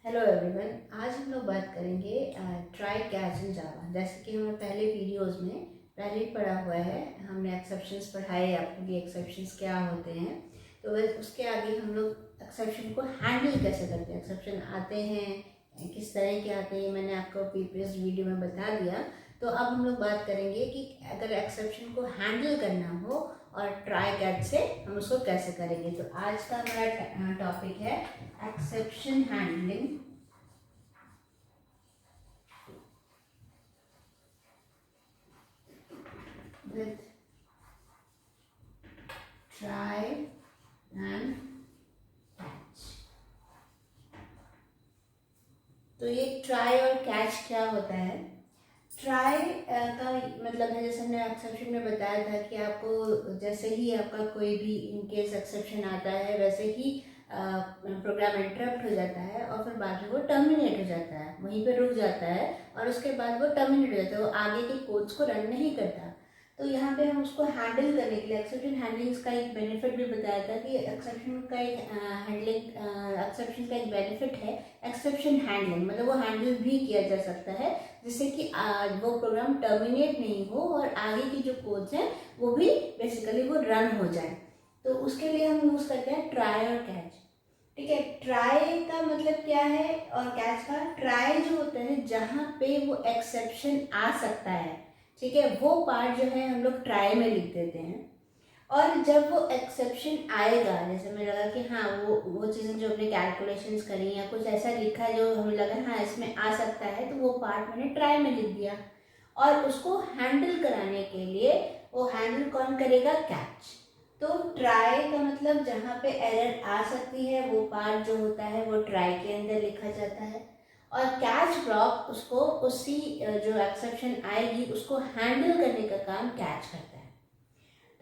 Hello everyone. आज हम लोग बात करेंगे ट्राई कैच इन जावा। जैसे कि हमें पहले वीडियोस में पहले ही पढ़ा हुआ है, हमने एक्सेप्शंस पढ़ाए आपको कि एक्सेप्शंस क्या होते हैं। तो उसके आगे हम लोग एक्सेप्शन को हैंडल कैसे करते हैं, एक्सेप्शन आते हैं किस तरह के आते हैं, मैंने आपको प्रीवियस वीडियो में बता दिया। तो अब हम लोग बात करेंगे कि अगर एक्सेप्शन को हैंडल करना हो और ट्राई कैच से हम उसको कैसे करेंगे। तो आज का हमारा टॉपिक है exception handling with try and catch। तो ये ट्राई और कैच क्या होता है? ट्राई का मतलब है, जैसे हमने एक्सेप्शन में बताया था कि आपको जैसे ही आपका कोई भी इनकेस एक्सेप्शन आता है वैसे ही प्रोग्राम इंटरप्ट हो जाता है और फिर बाद में वो टर्मिनेट हो जाता है, वहीं पे रुक जाता है और उसके बाद वो टर्मिनेट हो जाता है, वो आगे के कोड्स को रन नहीं करता। तो यहाँ पे हम उसको हैंडल करने के लिए एक्सेप्शन हैंडलिंग का एक बेनिफिट भी बताया था कि एक्सेप्शन का एक एक्सेप्शन का एक बेनिफिट है एक्सेप्शन हैंडलिंग, मतलब वो हैंडल भी किया जा सकता है जिससे कि वो प्रोग्राम टर्मिनेट नहीं हो और आगे की जो कोड्स हैं वो भी बेसिकली वो रन हो जाए। तो उसके लिए हम यूज़ करते हैं ट्राई और कैच। ठीक है, ट्राई का मतलब क्या है और कैच का? ट्राई जो होता है जहाँ पे वो एक्सेप्शन आ सकता है, ठीक है, वो पार्ट जो है हम लोग ट्राई में लिख देते हैं। और जब वो एक्सेप्शन आएगा, जैसे हमें लगा कि हाँ वो चीज़ें जो हमने कैलकुलेशंस करी या कुछ ऐसा लिखा है जो हमें लगा हाँ इसमें आ सकता है, तो वो पार्ट मैंने ट्राई में लिख दिया। और उसको हैंडल कराने के लिए वो हैंडल कौन करेगा? कैच। तो ट्राई का मतलब जहाँ पे एरर आ सकती है वो पार्ट जो होता है वो ट्राई के अंदर लिखा जाता है और कैच ब्लॉक उसको उसी जो एक्सेप्शन आएगी उसको हैंडल करने का काम कैच करता है।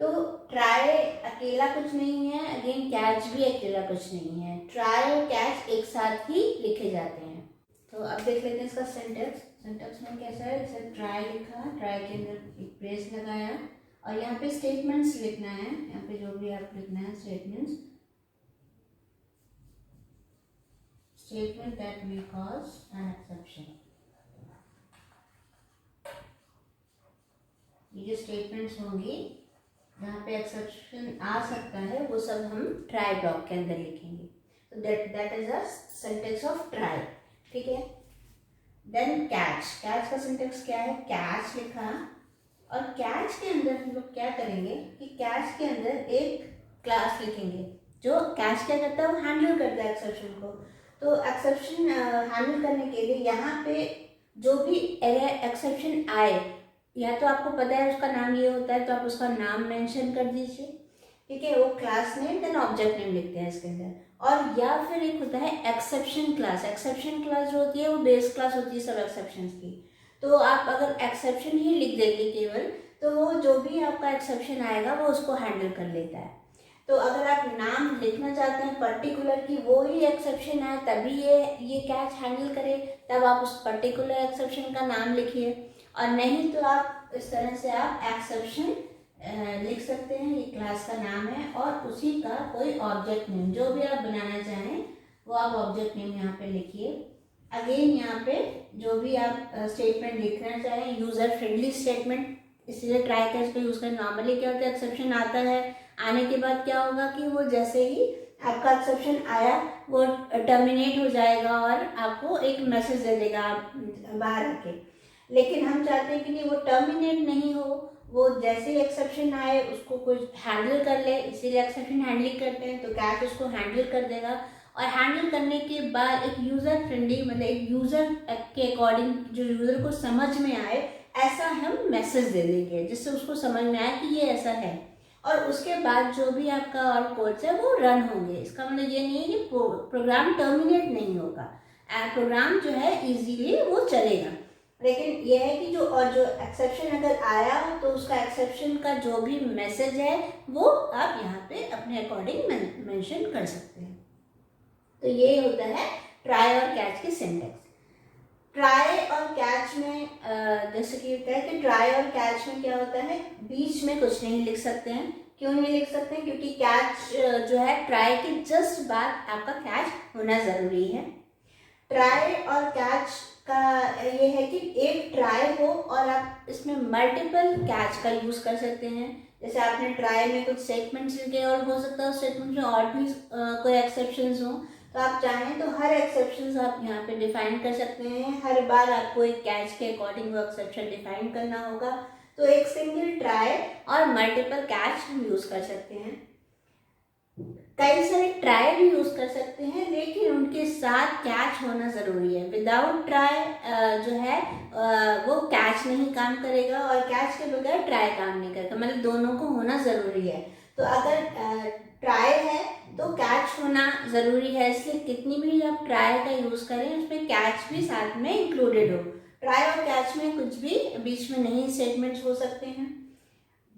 तो ट्राई अकेला कुछ नहीं है, अगेन कैच भी अकेला कुछ नहीं है, ट्राई और कैच एक साथ ही लिखे जाते हैं। तो अब देख लेते हैं इसका सिंटेक्स। सिंटेक्स में कैसा है, जैसे ट्राई लिखा, ट्राई के अंदर एक ब्रेस लगाया और यहाँ पे स्टेटमेंट्स लिखना है, यहाँ पे जो भी आप लिखना है statements, statement that will cause an exception। ये जो स्टेटमेंट्स होंगी जहाँ पे एक्सेप्शन आ सकता है वो सब हम ट्राई ब्लॉक के अंदर लिखेंगे। तो that is a syntax of try. ठीक है, देन कैच। कैच का सिंटेक्स क्या है? कैच लिखा और कैच के अंदर हम लोग क्या करेंगे कि कैच के अंदर एक क्लास लिखेंगे जो कैच क्या करता है, वो हैंडल करता है एक्सेप्शन को। तो एक्सेप्शन हैंडल करने के लिए यहाँ पे जो भी एरर एक्सेप्शन आए, या तो आपको पता है उसका नाम ये होता है तो आप उसका नाम मेंशन कर दीजिए, ठीक है, वो class name then object name लिखते हैं इसके अंदर। और या फिर एक होता है एक्सेप्शन क्लास। एक्सेप्शन क्लास जो होती है वो बेस क्लास होती है सब एक्सेप्शंस की। तो आप अगर एक्सेप्शन ही लिख देंगे केवल, तो वो जो भी आपका एक्सेप्शन आएगा वो उसको हैंडल कर लेता है। तो अगर आप नाम लिखना चाहते हैं पर्टिकुलर की वो ही एक्सेप्शन आए तभी ये कैच हैंडल करे, तब आप उस पर्टिकुलर एक्सेप्शन का नाम लिखिए, और नहीं तो आप इस तरह से आप एक्सेप्शन लिख सकते हैं, ये क्लास का नाम है और उसी का कोई ऑब्जेक्ट नेम जो भी आप बनाना चाहें वो आप ऑब्जेक्ट नेम यहाँ पे लिखिए। अगेन यहाँ पे जो भी आप स्टेटमेंट लिखना चाहें, यूजर फ्रेंडली स्टेटमेंट, इसलिए ट्राई कैच का यूज करें। नॉर्मली क्या होता है, एक्सेप्शन आता है, आने के बाद क्या होगा कि वो जैसे ही आपका एक्सेप्शन आया वो टर्मिनेट हो जाएगा और आपको एक मैसेज दे देगा बाहर आके। लेकिन हम चाहते हैं कि नहीं, वो टर्मिनेट नहीं हो, वो जैसे ही एक्सेप्शन आए उसको कुछ हैंडल कर ले, इसीलिए एक्सेप्शन हैंडलिंग करते हैं। तो कैच उसको हैंडल कर देगा और हैंडल करने के बाद एक यूज़र फ्रेंडली, मतलब एक यूज़र के अकॉर्डिंग जो यूज़र को समझ में आए ऐसा हम मैसेज दे देंगे जिससे उसको समझ में आए कि ये ऐसा है। और उसके बाद जो भी आपका और कोड्स है वो रन होंगे। इसका मतलब ये नहीं है कि प्रोग्राम टर्मिनेट नहीं होगा, प्रोग्राम जो है इजीली वो चलेगा। लेकिन यह है कि जो एक्सेप्शन अगर आया तो उसका एक्सेप्शन का जो भी मैसेज है वो आप यहाँ पे अपने अकॉर्डिंग मेंशन कर सकते हैं। तो ये होता है ट्राई और कैच की सिंटेक्स। ट्राई और कैच में जैसे कि होता है कि ट्राई और कैच में क्या होता है, बीच में कुछ नहीं लिख सकते हैं। क्यों नहीं लिख सकते हैं? क्योंकि कैच जो है ट्राई के जस्ट बाद आपका कैच होना ज़रूरी है। ट्राई और कैच का ये है कि एक ट्राई हो और आप इसमें मल्टीपल कैच का यूज़ कर सकते हैं। जैसे आपने ट्राई में कुछ स्टेटमेंट्स लिखे और हो सकता है उस स्टेटमेंट में और भी कोई एक्सेप्शंस हो, तो आप चाहें तो हर एक्सेप्शंस आप यहाँ पे डिफाइन कर सकते हैं। हर बार आपको एक कैच के अकॉर्डिंग वो एक्सेप्शन डिफाइन करना होगा। तो एक सिंगल ट्राई और मल्टीपल कैच हम यूज़ कर सकते हैं। कई सारे ट्राई भी यूज़ कर सकते हैं, लेकिन उनके साथ कैच होना ज़रूरी है। विदाउट ट्राई जो है वो कैच नहीं काम करेगा और कैच के बगैर ट्राई काम नहीं करेगा, मतलब दोनों को होना ज़रूरी है। तो अगर ट्राई है तो कैच होना ज़रूरी है, इसलिए कितनी भी आप ट्राई का यूज़ करें उसमें कैच भी साथ में इंक्लूडेड हो। ट्राई और कैच में कुछ भी बीच में नहीं स्टेटमेंट्स हो सकते हैं।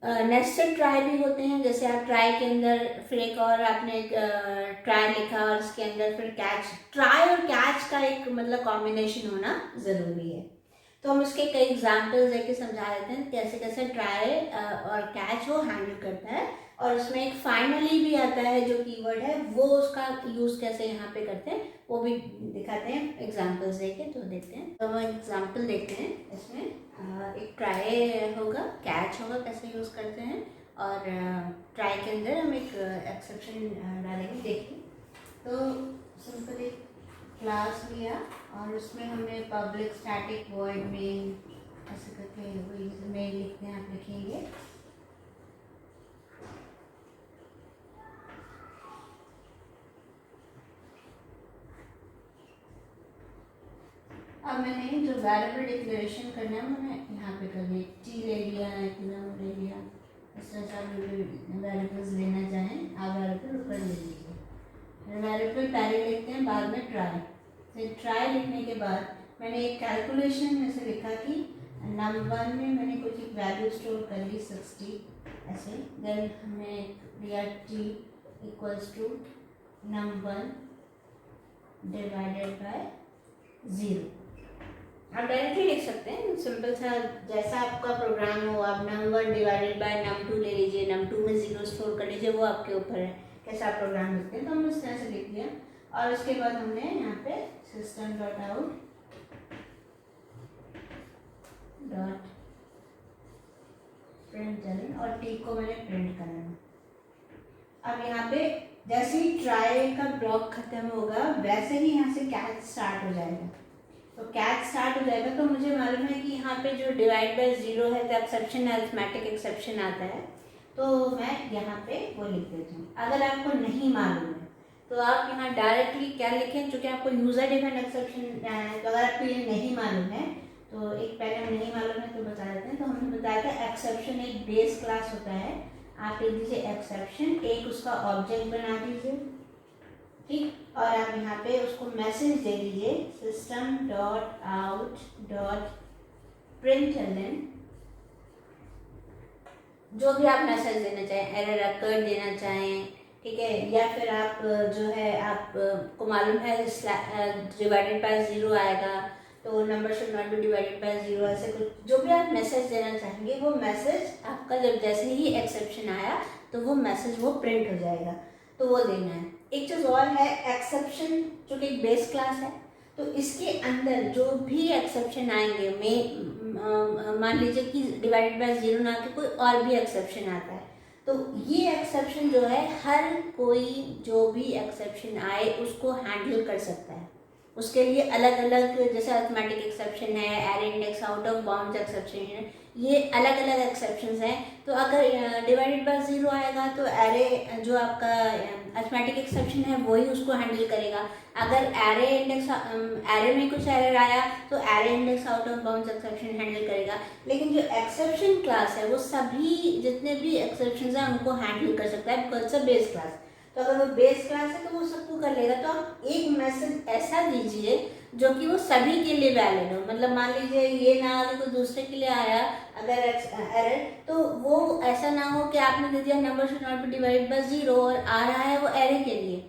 नेस्टेड ट्राई भी होते हैं, जैसे आप ट्राई के अंदर फिर एक और आपने ट्राई लिखा और उसके अंदर फिर कैच। ट्राई और कैच का एक मतलब कॉम्बिनेशन होना ज़रूरी है। तो हम इसके कई एग्जांपल्स देके समझा देते हैं कैसे कैसे ट्राई और कैच वो हैंडल करता है, और उसमें एक फाइनली भी आता है जो कीवर्ड है, वो उसका यूज़ कैसे यहाँ पे करते हैं वो भी दिखाते हैं एग्जांपल्स देके। तो देखते हैं, तो हम एग्जांपल देखते हैं। इसमें एक ट्राई होगा, कैच होगा, कैसे यूज़ करते हैं, और ट्राई के अंदर हम एक एक्सेप्शन डालेंगे। देखिए, तो सिंपल एक क्लास लिया और उसमें हमने पब्लिक स्टैटिक वॉइड मेन ऐसे करके मेन लिखते हैं, आप लिखेंगे। अब मैंने जो वेरिएबल डिक्लेरेशन करना है मैंने यहाँ पे कर लिया, टी ले लिया, एक नंबर ले लिया। इस तरह से आप वेरिएबल्स लेना चाहें आप वेरिएबल ऊपर ले लीजिए। वेरिएबल पहले लिखते हैं, बाद में ट्राई। फिर ट्राई लिखने के बाद मैंने एक कैलकुलेशन में से लिखा कि नंबर में मैंने कुछ एक वैल्यू स्टोर कर ली 60 ऐसे। देन हमने लिया t equals to number divided by 0। आप डायरेक्टली लिख सकते हैं, सिंपल सा जैसा आपका प्रोग्राम हो। आप नंबर डिवाइडेड बाय num2 ले लीजिए, num2 में 0 स्टोर कर लीजिए, वो आपके ऊपर है कैसा आप प्रोग्राम लिखते हैं। तो हमने इस तरह से लिख दिया और उसके बाद हमने यहाँ पे system dot out dot print और टी को मैंने प्रिंट करना। अब यहाँ पे जैसे ही ट्राई का ब्लॉक खत्म होगा वैसे ही यहाँ से कैच स्टार्ट हो जाएगा। तो कैच स्टार्ट हो जाएगा तो मुझे मालूम है कि यहाँ पे जो डिवाइड बाय 0 है तो एक्सेप्शन अरिथमेटिक एक्सेप्शन आता है, तो मैं यहाँ पे वो लिख देती हूँ। अगर आपको नहीं मालूम है तो आप यहाँ डायरेक्टली क्या लिखें, चूँकि आपको यूज़र डिफाइंड एक्सेप्शन है, तो अगर आपको ये नहीं मालूम है तो एक पहले हम नहीं मालूम है तो बता देते हैं। तो हमने बताया था एक्सेप्शन एक बेस क्लास होता है, आप लिख दीजिए एक्सेप्शन, एक उसका ऑब्जेक्ट बना दीजिए, ठीक। और आप यहाँ पे उसको मैसेज दे दीजिए system dot out dot println, जो भी आप मैसेज देना चाहें, एरर अकर देना चाहें, ठीक है। या फिर आप जो है आपको मालूम है डिवाइडेड बाय 0 आएगा तो number should not be divided by 0, ऐसे कुछ जो भी आप मैसेज देना चाहेंगे वो मैसेज आपका जब जैसे ही एक्सेप्शन आया तो वो मैसेज वो प्रिंट हो जाएगा, तो वो देना है। एक चीज़ और है एक्सेप्शन, जो कि एक बेस क्लास है, तो इसके अंदर जो भी एक्सेप्शन आएंगे मान लीजिए कि डिवाइडेड बाय 0 ना के कोई और भी एक्सेप्शन आता है, तो ये एक्सेप्शन जो है हर कोई जो भी एक्सेप्शन आए उसको हैंडल कर सकता है। उसके लिए अलग अलग जैसे अरिथमेटिक एक्सेप्शन है, array index out of bounds exception है, ये अलग अलग एक्सेप्शंस हैं। तो अगर डिवाइडेड बाय 0 आएगा तो एरे जो आपका अरिथमेटिक एक्सेप्शन है वही उसको हैंडल करेगा। अगर एरे इंडेक्स एरे में कुछ एरर आया तो array index out of bounds exception handle करेगा। लेकिन जो एक्सेप्शन क्लास है वो सभी जितने भी एक्सेप्शंस हैं उनको हैंडल कर सकता है, because it's a base class. तो अगर वो बेस क्लास है तो वो सबको कर लेगा। तो आप एक मैसेज ऐसा दीजिए जो कि वो सभी के लिए वैलिड हो, मतलब मान लीजिए ये ना आगे कोई दूसरे के लिए आया अगर एरर, तो वो ऐसा ना हो कि आपने दे दिया number should not be divided by 0 और आ रहा है वो एरे के लिए।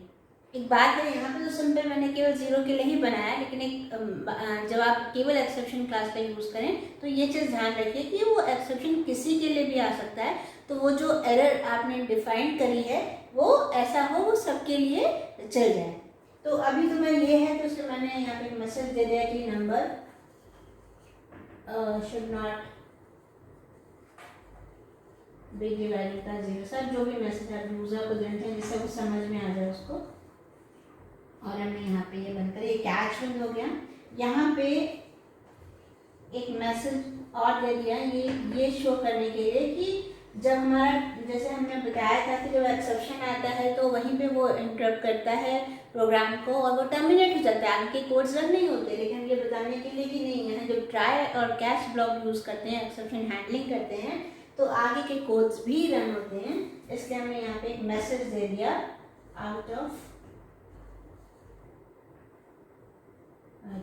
एक बात है यहाँ पे तो सिंपल मैंने केवल 0 के लिए ही बनाया, लेकिन एक जब आप केवल एक्सेप्शन क्लास का यूज़ करें तो ये चीज़ ध्यान रखिए कि वो एक्सेप्शन किसी के लिए भी आ सकता है। तो वो जो एरर आपने डिफाइन करी है वो ऐसा हो वो सबके लिए चल जाए। तो अभी तो मैं ये है तो इसलिए मैंने यहाँ पे मैसेज दे दिया कि number should not be divided by 0। Sir जो भी मैसेज आप यूजर को देते हैं जिससे वो समझ में आ जाए उसको। और हमने यहाँ पे ये बंद कर, ये कैच बंद हो गया। यहाँ पे एक मैसेज और दे दिया ये शो करने के लिए कि जब हमारा, जैसे हमने बताया था कि जब एक्सेप्शन आता है तो वहीं पे वो इंटरप्ट करता है प्रोग्राम को और वो टर्मिनेट हो जाता है, आगे के कोड्स रन नहीं होते। लेकिन ये बताने के लिए कि नहीं, यहाँ जब ट्राई और कैच ब्लॉक यूज़ करते हैं, एक्सेप्शन हैंडलिंग करते हैं, तो आगे के कोड्स भी रन होते हैं। इसलिए हमने यहाँ पे एक मैसेज दे दिया आउट ऑफ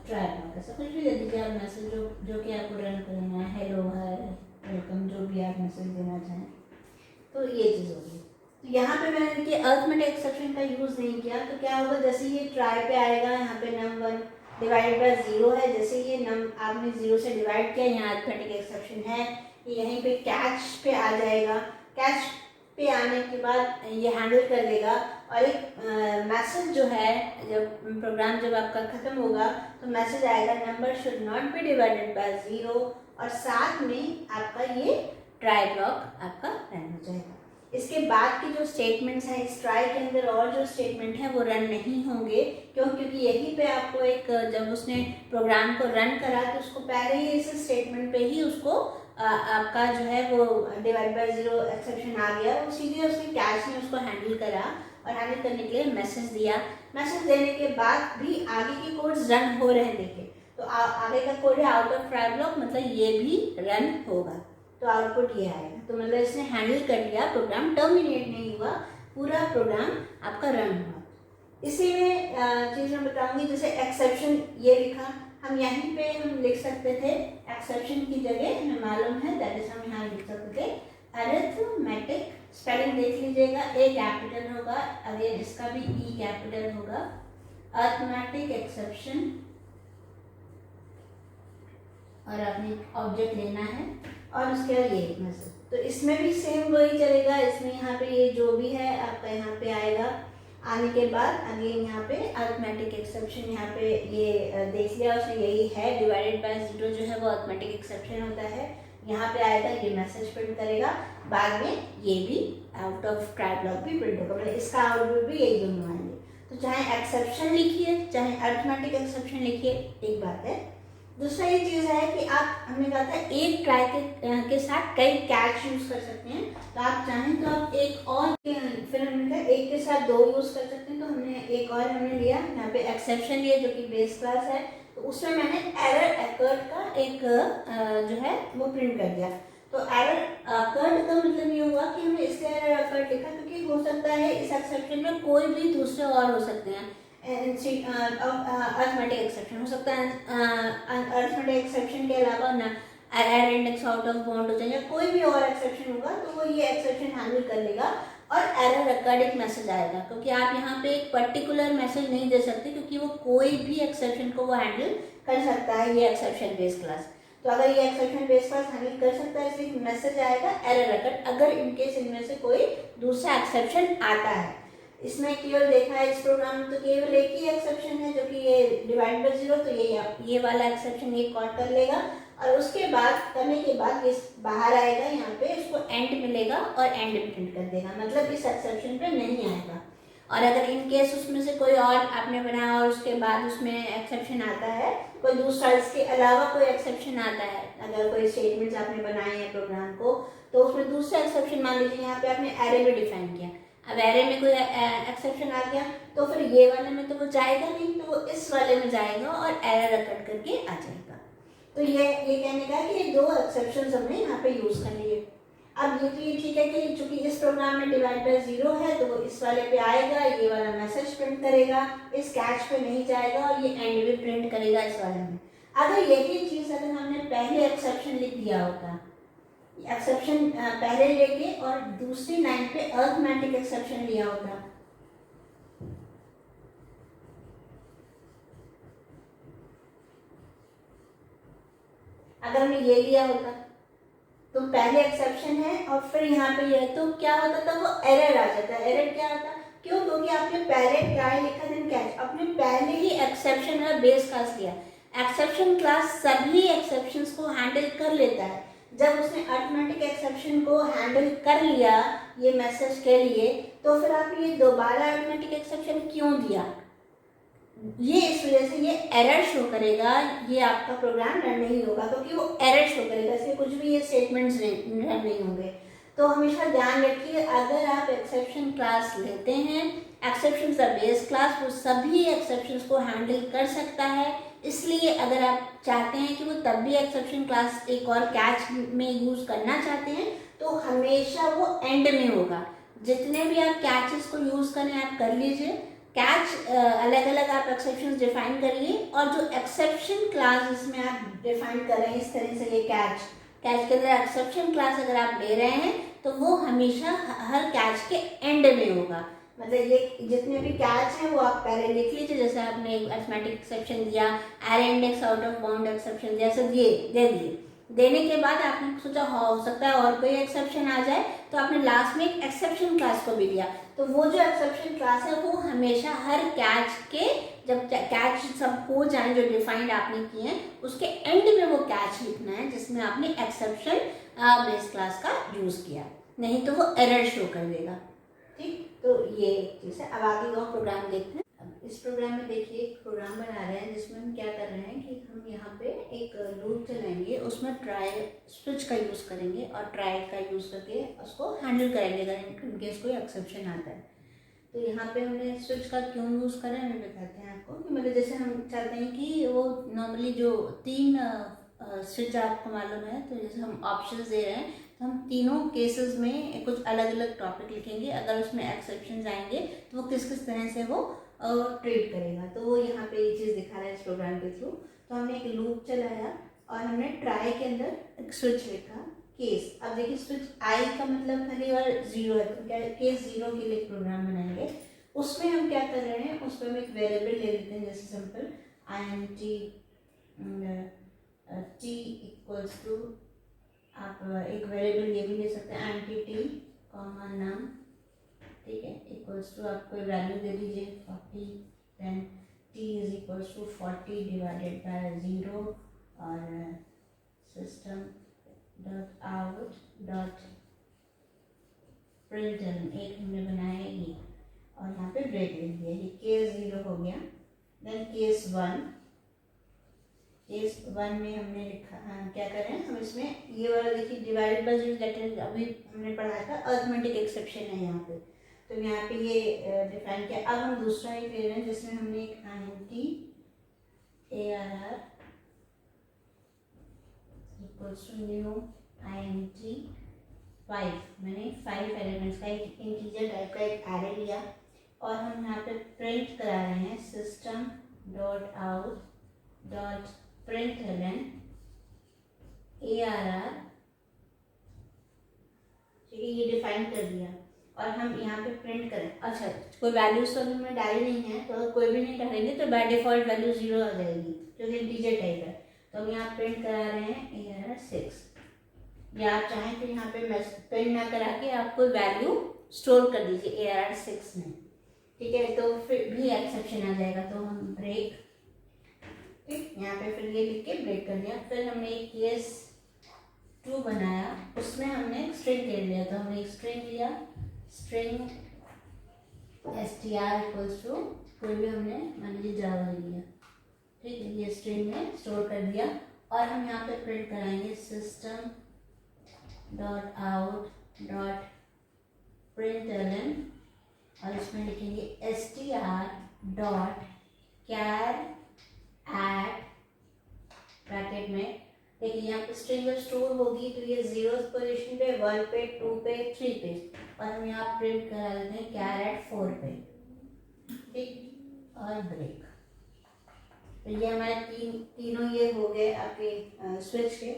ट्राई ब्लॉक। ऐसा कुछ भी दे दीजिए आप मैसेज जो कि आपको रन करना है, हेलो हाय वेलकम, जो भी आप मैसेज देना चाहें। तो ये चीज़ होगी। तो यहाँ पे मैंने देखिए अर्थमेटिक एक्सेप्शन का यूज़ नहीं किया, तो क्या होगा, जैसे ये ट्राई पे आएगा, यहाँ पे नम1 डिवाइडेड बाय 0 है, जैसे ये आपने 0 से डिवाइड किया, यहाँ अर्थमेटिक एक्सेप्शन है, यहीं पे कैच पे आ जाएगा। कैच पे आने के बाद ये हैंडल कर लेगा और एक मैसेज जो है, जब प्रोग्राम जब आपका ख़त्म होगा तो मैसेज आएगा number should not be divided by 0, और साथ में आपका ये ट्राई ब्लॉक आपका रन हो जाएगा। इसके बाद की जो स्टेटमेंट्स हैं इस ट्राई के अंदर, और जो स्टेटमेंट है वो रन नहीं होंगे। क्योंकि यहीं पे आपको एक, जब उसने प्रोग्राम को रन करा तो उसको पहले ही इस स्टेटमेंट पे ही उसको आपका जो है वो डिवाइड बाय 0 एक्सेप्शन आ गया। वो सीधे उसने कैश में उसको हैंडल करा और हैंडल करने के लिए मैसेज दिया। मैसेज देने के बाद भी आगे के कोड्स रन हो रहे हैं, देखिए तो आगे का कोड है आउट ऑफ ट्राई ब्लॉक, मतलब ये भी रन होगा, तो आउटपुट ये आएगा। तो मतलब इसने हैंडल कर लिया, प्रोग्राम टर्मिनेट नहीं हुआ, पूरा प्रोग्राम आपका रन हुआ। इसी में चीज़ मैं बताऊंगी, जैसे एक्सेप्शन ये लिखा, हम यहीं पे हम लिख सकते थे एक्सेप्शन की जगह, हमें मालूम है दैट इज हम यहाँ लिख सकते थे अरिथमेटिक। स्पेलिंग देख लीजिएगा, ए कैपिटल होगा, अगेन इसका भी ई कैपिटल होगा, अरिथमेटिक एक्सेप्शन, और आपने ऑब्जेक्ट लेना है और उसके बाद ये मैसेज। तो इसमें भी सेम वही चलेगा, इसमें यहाँ पे ये जो भी है आपका यहाँ पे आएगा। आने के बाद अगेन यहाँ पे अरिथमेटिक एक्सेप्शन, यहाँ पे ये देख लिया उसने, यही है डिवाइडेड बाय 0 जो है वो अरिथमेटिक एक्सेप्शन होता है। यहाँ पे आएगा, ये मैसेज प्रिंट करेगा, बाद में ये भी आउट ऑफ ट्राई ब्लॉक भी प्रिंट होगा, मतलब इसका आउटपुट भी यही दोनों आएंगे। तो चाहे एक्सेप्शन लिखिए चाहे अरिथमेटिक एक्सेप्शन लिखिए, एक बात है। दूसरा ये चीज़ है कि आप, हमने कहा था एक ट्राई के साथ कई कैच यूज़ कर सकते हैं, तो आप चाहें तो आप एक और, फिर हमने कहा एक के साथ 2 यूज़ कर सकते हैं, तो हमने एक और हमने लिया यहाँ पे एक्सेप्शन लिया जो कि बेस क्लास है, तो उसमें मैंने एरर अकर्ड का एक जो है वो प्रिंट कर दिया। तो एरर अकर्ड का मतलब ये हुआ कि हमने इसलिए एरर अकर्ड लिखा क्योंकि हो सकता है इस एक्सेप्शन में कोई भी दूसरे और हो सकते हैं, अरिथमेटिक एक्सेप्शन हो सकता है, अरिथमेटिक एक्सेप्शन के अलावा ना error index out of bound हो जाए या कोई भी और एक्सेप्शन होगा, तो वो ये एक्सेप्शन हैंडल कर लेगा और एरर अकर्ड एक मैसेज आएगा। क्योंकि आप यहाँ पे एक पर्टिकुलर मैसेज नहीं दे सकते, क्योंकि वो कोई भी एक्सेप्शन को वो हैंडल कर सकता है, ये एक्सेप्शन बेस क्लास। तो अगर ये एक्सेप्शन बेस क्लास हैंडल कर सकता है, इसलिए मैसेज आएगा एरर अकर्ड, अगर इनकेस इनमें से कोई दूसरा एक्सेप्शन आता है। इसमें केवल देखा है इस प्रोग्राम में तो केवल एक ही एक्सेप्शन है जो कि ये डिवाइड बाय 0, तो ये वाला एक्सेप्शन ये कॉल कर लेगा और उसके बाद करने के बाद ये बाहर आएगा, यहाँ पे इसको एंड मिलेगा और एंड प्रिंट कर देगा, मतलब इस एक्सेप्शन पे नहीं आएगा। और अगर इन केस उसमें से कोई और आपने बनाया और उसके बाद उसमें एक्सेप्शन आता है, कोई दूसरा इसके अलावा कोई एक्सेप्शन आता है, अगर कोई स्टेटमेंट्स आपने बनाए हैं प्रोग्राम को, तो उसमें दूसरा एक्सेप्शन, मान लीजिए यहाँ पे आपने एरे में डिफाइन किया, अब एरे में कोई एक्सेप्शन आ गया तो फिर ये वाले में तो वो जाएगा नहीं, तो वो इस वाले में जाएगा और एरर अकर्ड करके आ जाएगा। तो ये कहने का कि ये 2 एक्सेप्शन हमने यहाँ पे यूज कर लिए। अब ये तो ये ठीक है कि चूंकि इस प्रोग्राम में डिवाइड बाय 0 है तो वो इस वाले पे आएगा, ये वाला मैसेज प्रिंट करेगा, इस कैच पे नहीं जाएगा और ये एंड भी प्रिंट करेगा इस वाले में। अगर यही चीज़ अगर हमने पहले एक्सेप्शन लिख दिया होता, एक्सेप्शन पहले लेके और दूसरी लाइन पे अरिथमेटिक एक्सेप्शन लिया होता, अगर हमने ये लिया होता तो पहले एक्सेप्शन है और फिर यहाँ पे ये, तो क्या होता था, वो एरर आ जाता है। एरर क्या होता, क्यों? क्योंकि आपने पहले ट्राई लिखा देन कैच, आपने पहले ही एक्सेप्शन और बेस क्लास लिया। एक्सेप्शन क्लास सभी एक्सेप्शंस को हैंडल कर लेता है। जब उसने अरिथमेटिक एक्सेप्शन को हैंडल कर लिया ये मैसेज के लिए, तो फिर आपने ये दोबारा अरिथमेटिक एक्सेप्शन क्यों दिया? ये इस वजह से ये एरर शो करेगा, ये आपका प्रोग्राम रन नहीं होगा, क्योंकि वो एरर शो करेगा, इसमें कुछ भी ये स्टेटमेंट्स रन नहीं होंगे। तो हमेशा ध्यान रखिए, अगर आप एक्सेप्शन क्लास लेते हैं, एक्सेप्शन का बेस क्लास वो सभी एक्सेप्शंस को हैंडल कर सकता है। इसलिए अगर आप चाहते हैं कि वो तब भी एक्सेप्शन क्लास एक और कैच में यूज करना चाहते हैं, तो हमेशा वो एंड में होगा। जितने भी आप कैचेस को यूज करें आप कर लीजिए, कैच अलग अलग आप एक्सेप्शन डिफाइन करिए, और जो एक्सेप्शन क्लास जिसमें आप डिफाइन कर रहे हैं इस तरह से ये कैच के अंदर एक्सेप्शन क्लास अगर आप ले रहे हैं तो वो हमेशा हर कैच के एंड में होगा। मतलब ये जितने भी कैच हैं वो आप पहले लिख लीजिए, जैसे आपने अरिथमेटिक एक्सेप्शन दिया, array index out of bound exception दिया, सब ये दे दिए। देने के बाद आपने सोचा हो सकता है और कोई एक्सेप्शन आ जाए, तो आपने लास्ट में एक एक्सेप्शन क्लास को भी दिया। तो वो जो एक्सेप्शन क्लास है वो हमेशा हर कैच के, जब कैच सब हो जाए जो डिफाइंड आपने किए हैं, उसके एंड में वो कैच लिखना है जिसमें आपने एक्सेप्शन बेस क्लास का यूज किया, नहीं तो वो एरर शो कर देगा। ठीक, तो ये चीज़ है। अब आगे का प्रोग्राम देखते हैं। अब इस प्रोग्राम में देखिए एक प्रोग्राम बना रहे हैं जिसमें हम क्या कर रहे हैं कि हम यहाँ पे एक लूप चलाएंगे, उसमें ट्राई स्विच का यूज़ करेंगे और ट्राई का यूज़ करके उसको हैंडल करेंगे अगर इनकेस कोई एक्सेप्शन आता है। तो यहाँ पे हमने स्विच का क्यों यूज़ करा है बताते हैं आपको, कि मतलब जैसे हम चाहते हैं कि वो नॉर्मली जो 3 स्विच आपको मालूम है, तो जैसे हम ऑप्शंस दे रहे हैं तो हम तीनों केसेस में कुछ अलग अलग टॉपिक लिखेंगे, अगर उसमें एक्सेप्शंस आएंगे तो वो किस किस तरह से वो ट्रीट करेगा। तो वो यहाँ पे ये चीज़ दिखा रहा है इस प्रोग्राम के थ्रू। तो हमने एक लूप चलाया और हमने ट्राई के अंदर एक स्विच लिखा केस। अब देखिए स्विच आई का मतलब पहली बार 0 है, तो क्या केस 0 के लिए प्रोग्राम बनाएंगे। उसमें हम क्या कर रहे हैं, उसमें हम एक वेरिएबल ले लेते हैं, जैसे simple int t equals to, आप एक वेरिएबल ये भी ले सकते हैं एंटिटी कॉमा नाम, ठीक है, इक्वल्स टू आप कोई वैल्यू दे दीजिए 40, then t is equals to 40 divided by 0 और system dot out dot println एक हमने बनाया ये, और यहाँ पे ब्रेक लिख दिया। ये केस 0 हो गया। देन केस 1, केस 1 में हमने लिखा क्या करें हम इसमें ये वाला देखिए डिवाइडेड बाय 0 दैट इज अभी हमने पढ़ा था अरिथमेटिक एक्सेप्शन है यहाँ पे, तो यहाँ पे ये डिफाइन किया। अब हम दूसरा एक ले रहे हैं जिसमें हमने एक arr equals to new int 5, मैंने 5 एलिमेंट्स का एक इंटीजर टाइप का एक एरे लिया, और हम यहाँ पे प्रिंट करा रहे हैं system dot out dot println arr, ठीक है, ये डिफाइन कर दिया। और हम यहाँ पे प्रिंट करें, अच्छा कोई वैल्यूज तो हमने डाली नहीं है, तो कोई भी नहीं डालेंगे तो बाय डिफॉल्ट वैल्यू 0 आ जाएगी जो कि इंटीजर टाइप है। तो हम यहाँ प्रिंट करा रहे हैं arr 6, या आप चाहें तो यहाँ पे प्रिंट ना करा के आप कोई वैल्यू स्टोर कर दीजिए arr 6 में, ठीक है, तो फिर भी एक्सेप्शन आ जाएगा। तो हम ब्रेक, ठीक, यहाँ पे फिर ये लिख के ब्रेक कर दिया। फिर हमने एक केस 2 बनाया, उसमें हमने एक स्ट्रिंग ले लिया। तो हमने एक स्ट्रिंग लिया, स्ट्रिंग str इक्वल्स टू कोई भी हमने मान लीजिए जावा लिया, ठीक है, ये स्ट्रिंग में स्टोर कर दिया। और हम यहाँ पे प्रिंट कराएंगे system dot out dot println, और इसमें लिखेंगे str dot char at bracket में, देखिए यहाँ पे स्ट्रिंग स्टोर होगी तो ये 0 पोजीशन पे, 1 पे, 2 पे, 3 पे, और हम यहाँ प्रिंट करा देते हैं कैर एट 4 पे, ठीक, और ब्रेक। तो ये हमारे तीनों ये हो गए आपके स्विच के।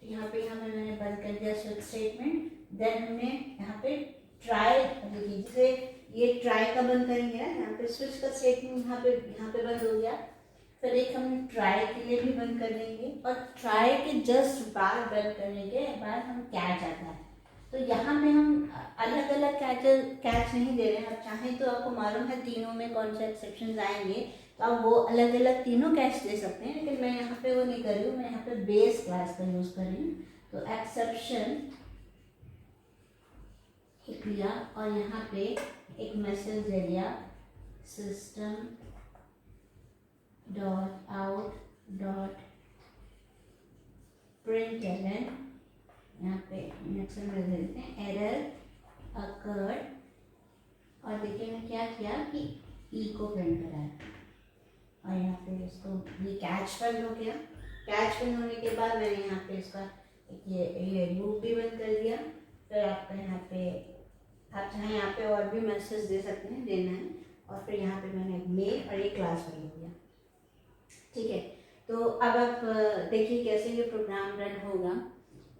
यहाँ पे मैंने बंद कर दिया स्विच स्टेटमेंट। देन हमने यहाँ पे ट्राई, देखिए जैसे ये ट्राई का बंद करेंगे ना, यहाँ पे स्विच का स्टेटमेंट यहाँ पे बंद हो गया। फिर एक हम ट्राई के लिए भी बंद कर देंगे, और ट्राई के जस्ट बाद बंद करने के बाद हम कैच आता है, तो यहाँ पे हम अलग अलग कैच नहीं दे रहे हैं। आप चाहें तो आपको मालूम है तीनों में कौन से एक्सेप्शन आएंगे, तो आप वो अलग अलग तीनों कैच दे सकते हैं, लेकिन मैं यहाँ पे वो नहीं कर रही हूँ, मैं यहाँ पे बेस क्लास का यूज़ कर रही हूँ। तो एक्सेप्शन लिया और यहाँ पे एक मैसेज दे दिया system dot out dot println, यहाँ पे नेक्स्ट में दे देते हैं एरर अकर्ड, और देखिए मैं क्या किया कि ई को प्रिंट कराया, और यहाँ पे इसको ये कैच बंद हो गया। कैच बंद होने के बाद मैंने यहाँ पे इसका ये लूप भी बंद कर दिया। फिर आपका यहाँ पे आप चाहें यहाँ पे और भी मैसेज दे सकते हैं, देना है, और फिर यहाँ पे मैंने मेल और एक क्लास बना दिया। ठीक है, तो अब आप देखिए कैसे ये प्रोग्राम रन होगा।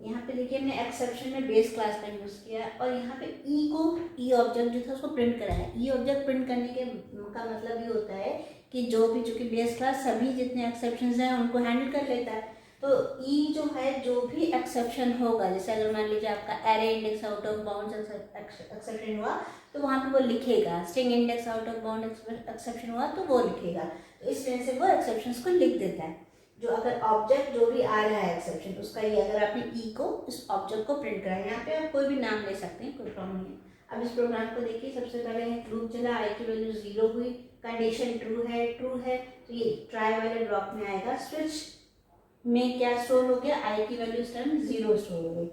यहाँ पे देखिए हमने एक्सेप्शन में बेस क्लास का यूज़ किया, और यहाँ पे ई ऑब्जेक्ट जो था उसको प्रिंट कराया। ई ऑब्जेक्ट प्रिंट करने का मतलब ये होता है कि चूँकि बेस क्लास सभी जितने एक्सेप्शंस हैं उनको हैंडल कर लेता है। तो ई जो है जो भी एक्सेप्शन होगा, जैसे अगर मान लीजिए आपका array index out of bound exception हुआ तो वहाँ पे वो लिखेगा, string index out of bound exception हुआ तो वो लिखेगा। तो इस तरह से वो एक्सेप्शंस को लिख देता है। जो अगर ऑब्जेक्ट जो भी आ रहा है एक्सेप्शन उसका, ये अगर आपने ई को इस ऑब्जेक्ट को प्रिंट कराया, यहाँ पे आप कोई भी नाम ले सकते हैं, कोई प्रॉब्लम नहीं है। अब इस प्रोग्राम को देखिए, सबसे पहले लूप चला, आई की वैल्यू 0 हुई, कंडीशन ट्रू है, तो ये ट्राई वाले ब्लॉक में आएगा। स्विच में क्या स्टोर हो गया, आई की वैल्यू इस टाइम 0 स्टोर हो गई।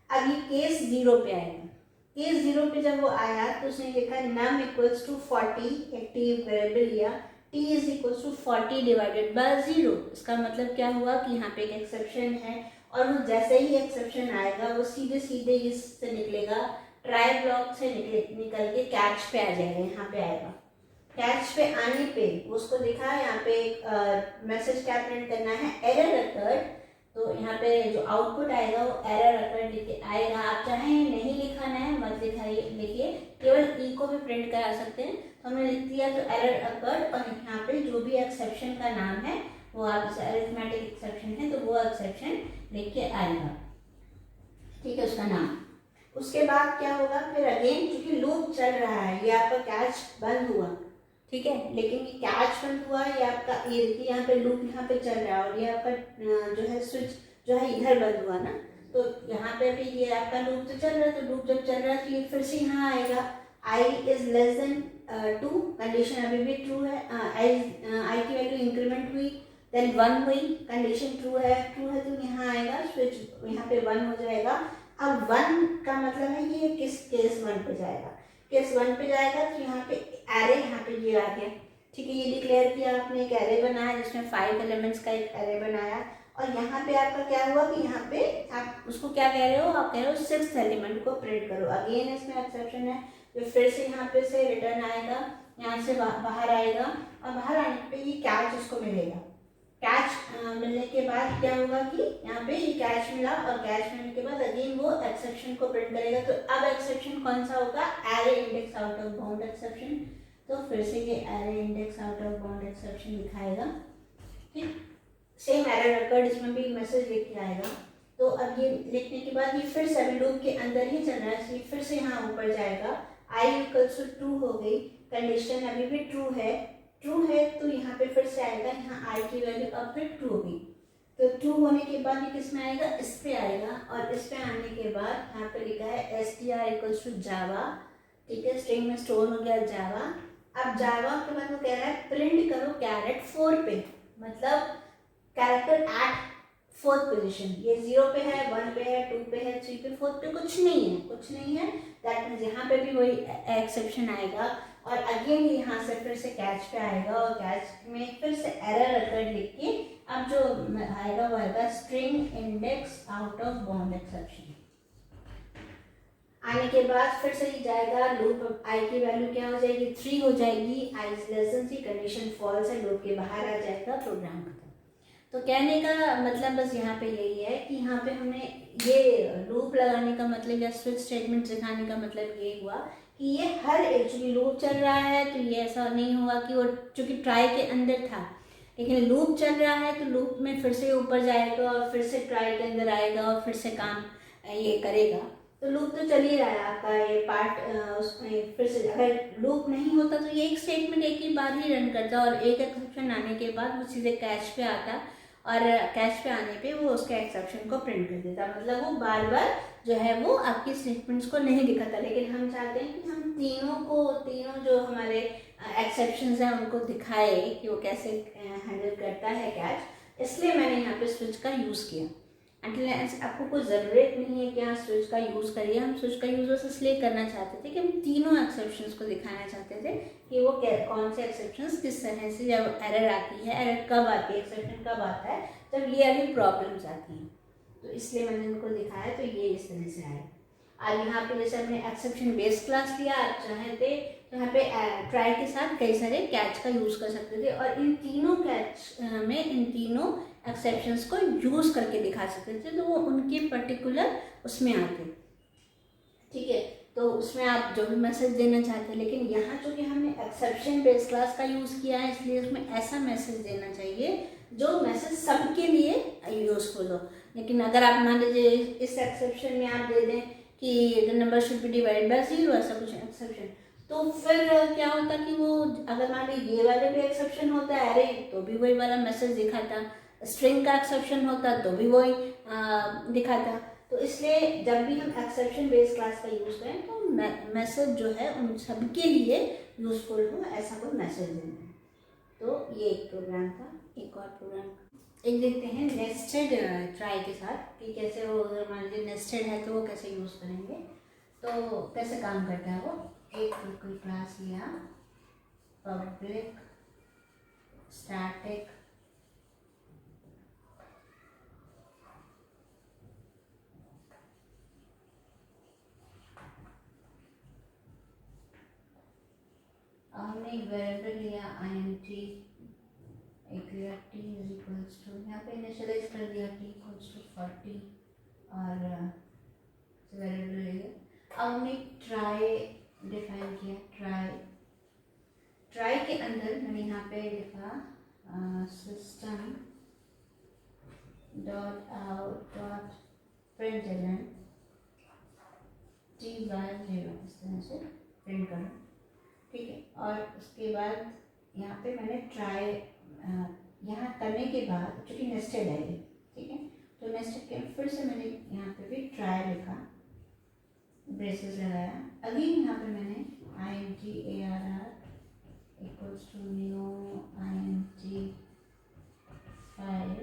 अब ये केस 0 पे आएगा। केस 0 पे जब वो आया तो उसने लिखा num equals to 40, active variable लिया, t is equals to 40 divided by 0। इसका मतलब क्या हुआ कि यहाँ पे एक एक्सेप्शन है, और वो जैसे ही एक्सेप्शन आएगा वो सीधे इससे निकलेगा, ट्राई ब्लॉक से निकल के कैच पे आ जाएगा। यहाँ पे आएगा, कैच पे आने पे उसको दिखा यहाँ पे मैसेज क्या प्रिंट करना है, एरर अकर्ड। तो यहाँ पे जो आउटपुट आएगा वो एरर अकर्ड लिख के आएगा। आप चाहें नहीं लिखाना है मत लिखाइए, लिखिए, केवल ई को भी प्रिंट करा सकते हैं। तो हमने लिख दिया तो एरर अकर्ड, और यहाँ पे जो भी एक्सेप्शन का नाम है वो आप, जैसे अरिथमेटिक एक्सेप्शन है तो वो एक्सेप्शन लिख के आएगा। ठीक है, उसका नाम। उसके बाद क्या होगा, फिर अगेन क्योंकि लूप चल रहा है, ये आपका कैच बंद हुआ, ठीक है, लेकिन ये कैच बंद हुआ, ये आपका यहाँ पे लूप यहाँ पे चल रहा है, और ये आपका जो है स्विच जो है इधर बंद हुआ ना, तो यहाँ पे भी ये आपका लूप तो चल रहा है। तो लूप जब चल रहा है तो ये फिर से यहाँ आएगा, आई इज लेस देन 2, कंडीशन अभी भी ट्रू है, आई की वैल्यू इंक्रीमेंट हुई, देन 1 हुई, कंडीशन ट्रू है तो यहाँ आएगा, स्विच यहाँ पे 1 हो जाएगा। अब 1 का मतलब है ये किस केस 1 पे जाएगा, केस 1 पे जाएगा तो यहाँ पे एरे, यहाँ पे ये आ गया। ठीक है, ये डिक्लेयर किया आपने, एक एरे बनाया जिसमें 5 एलिमेंट्स का एक एरे बनाया, और यहाँ पे आपका क्या हुआ कि यहाँ पे आप उसको क्या कह रहे हो, आप कह रहे हो 6th एलिमेंट को प्रिंट करो। अगेन इसमें एक्सेप्शन है, तो फिर से यहाँ पे से रिटर्न आएगा, यहाँ से बाहर आएगा, और बाहर आने पे ये कैच उसको मिलेगा। कैच मिलने के बाद क्या होगा कि यहाँ पे ये कैच मिला, और कैच मिलने के बाद अगेन वो एक्सेप्शन को प्रिंट करेगा। तो अब एक्सेप्शन कौन सा होगा, array index out of bound exception. तो फिर से ये array index out of bound exception दिखाएगा। ठीक, सेम एरर अकर्ड, इसमें भी मैसेज लिख के आएगा। तो अब ये लिखने के बाद ये फिर से लूप के अंदर ही चल रहा है, इसलिए फिर से यहाँ ऊपर जाएगा, आई इक्वल्स टू 2 हो गई, कंडीशन अभी भी ट्रू है तो यहाँ पे फिर से आएगा, यहाँ आई की वैल्यू अब फिर ट्रू होगी। तो ट्रू होने के बाद ये किस में आएगा, इस पे आएगा, और इस पे आने के बाद यहाँ पे लिखा है str इक्वल्स टू जावा। ठीक है, स्ट्रिंग में स्टोर हो गया जावा। अब जावा के बाद वो कह रहा है प्रिंट करो कैरेट 4 पे, मतलब कैरेक्टर एट 4th पोजीशन। ये 0 पे है, 1 पे है, 2 पे है, 3 पे, 4th पे कुछ नहीं है। दैट मीन्स यहाँ पे भी वही एक्सेप्शन आएगा, और अगेन यहाँ से फिर से कैच पे आएगा, और कैच में फिर से एरर अकर्ड लिख के अब जो आएगा वो आएगा string index out of bound exception. आने के बाद फिर से ही जाएगा लूप, आई की वैल्यू क्या हो जाएगी, 3 हो जाएगी, i is less than 3, condition false है, लूप के बाहर आ जाएगा, प्रोग्राम खत्म। तो कहने का मतलब बस यहाँ पे यही है कि यहाँ पे हमने ये लूप लगाने का मतलब या स्विच स्टेटमेंट दिखाने का मतलब ये हुआ कि ये हर एक, चूँकि लूप चल रहा है तो ये ऐसा नहीं हुआ कि वो चूँकि ट्राई के अंदर था, लेकिन लूप चल रहा है तो लूप में फिर से ऊपर जाएगा और फिर से ट्राई के अंदर आएगा और फिर से काम ये करेगा। तो लूप तो चल ही रहा है आपका ये पार्ट, उसमें फिर से अगर लूप नहीं होता तो ये एक स्टेटमेंट एक ही बार ही रन करता और एक एक्सेप्शन आने के बाद वो सीधे कैश पे आता और कैश पे आने पे वो उसके एक्सेप्शन को प्रिंट कर देता, मतलब वो बार बार जो है वो आपकी स्टेटमेंट्स को नहीं दिखाता। लेकिन हम चाहते हैं कि हम तीनों जो हमारे एक्सेप्शंस हैं उनको दिखाए कि वो कैसे हैंडल करता है कैच, इसलिए मैंने यहाँ पे स्विच का यूज़ किया। अनटिल आपको कोई ज़रूरत नहीं है कि आप स्विच का यूज़ करिए, हम स्विच का यूज़ बस इसलिए करना चाहते थे कि हम तीनों एक्सेप्शंस को दिखाना चाहते थे कि वो कौन से एक्सेप्शंस किस तरह से जब एरर आती है, एरर कब आती है, एक्सेप्शन कब आता है, जब ये वाली प्रॉब्लम्स आती हैं, तो इसलिए मैंने इनको दिखाया। तो ये इस तरह से आया। और यहाँ पे जैसे हमने एक्सेप्शन बेस्ड क्लास लिया, आप चाहते तो यहाँ पे ट्राई के साथ कई सारे कैच का यूज़ कर सकते थे और इन तीनों कैच में इन तीनों एक्सेप्शंस को यूज़ करके दिखा सकते थे, तो वो उनके पर्टिकुलर उसमें आते, ठीक है। तो उसमें आप जो भी मैसेज देना चाहते हैं, लेकिन यहाँ चूँकि हमने एक्सेप्शन बेस्ड क्लास का यूज़ किया है, इसलिए उसमें ऐसा मैसेज देना चाहिए जो मैसेज सबके लिए यूज़फुल हो। लेकिन अगर आप मान लीजिए इस एक्सेप्शन में आप दे दें कि the number should be divided by 0, ऐसा कुछ एक्सेप्शन, तो फिर क्या होता कि वो अगर मान लीजिए ये वाले भी एक्सेप्शन होता है अरे तो भी वही वाला मैसेज दिखाता, स्ट्रिंग का एक्सेप्शन होता तो भी वही दिखाता। तो इसलिए जब भी हम एक्सेप्शन बेस्ड क्लास का यूज़ करें तो मैसेज जो है उन सबके लिए यूज़फुल हो, ऐसा कोई मैसेज देना है। तो ये एक प्रोग्राम था। एक और प्रोग्राम एक देखते हैं नेस्टेड ट्राई के साथ कि कैसे वो, अगर मान लीजिए नेस्टेड है तो वो कैसे यूज़ करेंगे, तो कैसे काम करता है वो। एक बिल्कुल क्लास लिया, पब्लिक स्टैटिक हमने एक वेरिएबल लिया int, एक लिया t इज इक्वल्स टू, यहाँ पे इनिशियलाइज कर दिया t इक्वल्स टू 40 और वेरिएबल लिया। अब हमने ट्राई डिफाइन किया, ट्राई के अंदर मैंने यहाँ पे लिखा system dot out dot println t by 0, इस तरह से प्रिंट करो, ठीक है। और उसके बाद यहाँ पे मैंने ट्राई यहाँ करने के बाद चूँकि नेस्टेड है ये, ठीक है, तो नेस्टेड के फिर से मैंने यहाँ पे भी ट्राई लिखा, ब्रेसेस लगाया, अगेन यहाँ पे मैंने int arr equals to new int 5,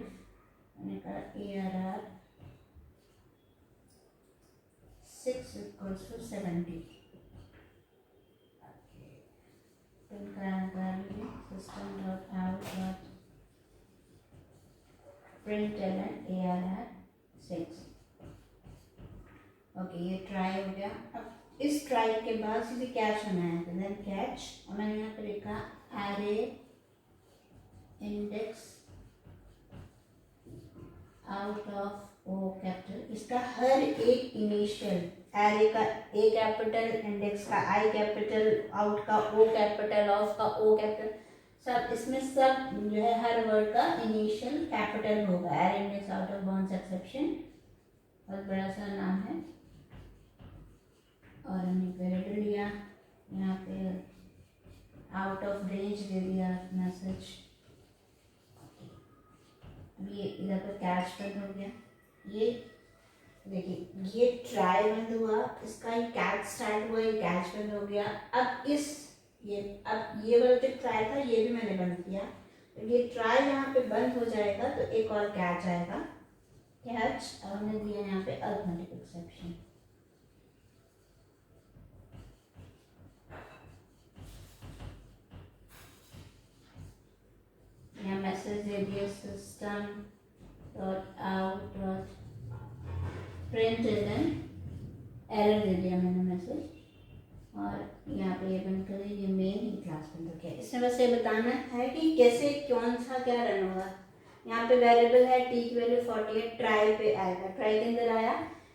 मैंने कहा arr 6 equals to 70, system dot out dot println arr 6। Okay, ये ट्राई हो गया। अब इस ट्राई के बाद सीधे कैच होना है, तो देन कैच, और मैंने यहाँ पे लिखा array index out of O capital. इसका हर एक इनिशियल, एरे का ए कैपिटल, इंडेक्स का आई कैपिटल, आउट का ओ कैपिटल, ऑफ का ओ कैपिटल, सब इसमें सब जो है हर वर्ड का इनिशियल कैपिटल होगा। Array index out of bounds exception, बहुत बड़ा सा नाम है। और हमने वेरिएबल लिया, यहाँ पे आउट ऑफ रेंज दे दिया मैसेज। ये इधर पर कैच बंद हो गया, ये देखिए ये ट्राई बंद हुआ, इसका ही कैच स्टार्ट हुआ, ये कैच बंद हो गया। अब अब ये वाला जो ट्राई था ये भी मैंने बंद किया, तो ये ट्राई यहाँ पे बंद हो जाएगा तो एक और कैच आएगा, कैच। और हमने दिया यहाँ पे अरिथमेटिक एक्सेप्शन। यहाँ मैसेज दे दिया system dot out dot println, error दे दिया मैंने मैसेज, और यहाँ पे ये बंद करें, ये मेन क्लास बंद हो गया। इसमें बस ये बताना है कि कैसे कौन सा क्या रन होगा। यहाँ पे वेरिएबल है, टी की वैल्यू 40 है, ट्राई पे आएगा, ट्राई के अंदर आया,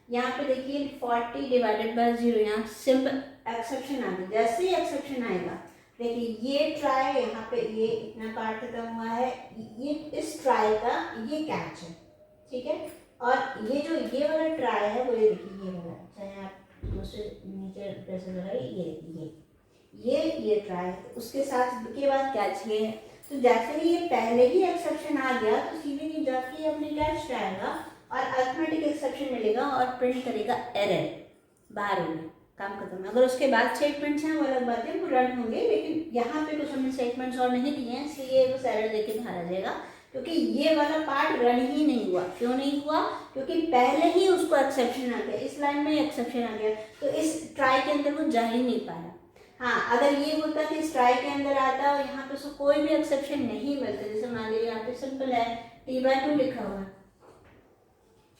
यहाँ पे देखिए 40 डिवाइडेड बाय 0, यहाँ सिंपल एक्सेप्शन आ गया। जैसे ही एक्सेप्शन आएगा देखिए ये ट्राई, यहाँ पे ये इतना पार्ट खत्म हुआ है, ये इस ट्राई का ये कैच है, ठीक है। और ये वाला ट्राई है वो ये देखिए, ये वाला, चाहे आप दूसरे नीचे प्रेशर लगाइए, ये ट्राई है। तो उसके साथ के बाद क्या चाहिए, तो जैसे ही ये पहले ही एक्सेप्शन आ गया तो सीधे नहीं जाके अपने कैच आएगा और अरिथमेटिक एक्सेप्शन मिलेगा और प्रिंट करेगा एरर, बाहर हो गया, काम खत्म। अगर उसके बाद स्टेटमेंट्स हैं वो अलग बात है, वो रन होंगे, लेकिन यहाँ पे कुछ हमने स्टेटमेंट्स और नहीं दिए हैं, इसलिए ये बस एरर देके बाहर आ जाएगा, क्योंकि ये वाला पार्ट रन ही नहीं हुआ। क्यों नहीं हुआ, क्योंकि पहले ही उसको एक्सेप्शन आ गया, इस लाइन में एक्सेप्शन आ गया, तो इस ट्राई के अंदर वो जा ही नहीं पाया। हाँ, अगर ये होता कि इस ट्राई के अंदर आता और यहाँ पे उसको कोई भी एक्सेप्शन नहीं मिलता, जैसे मान लीजिए यहाँ पे सिंपल है t/2 लिखा हुआ है,